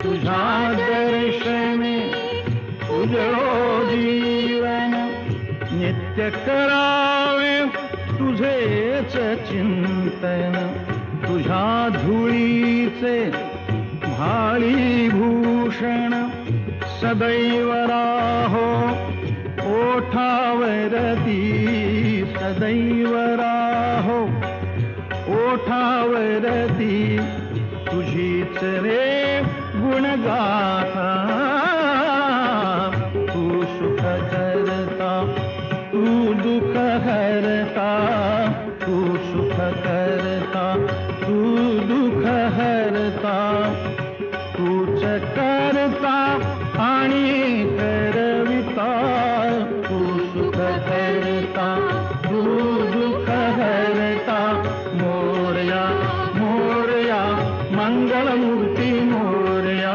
तुझ्या दर्शने उजळो जीवन, नित्य करावे तुझेच चिंतन. तुझ्या धुळीचे भाळी भूषण सदैव राहो ओठावरती, सदैव राहो ओठावरती. तुझीच रे गुणगाथा, तू सुख करता तू दुःख हरता, तू सुख करता तू दुःख हरता. तूच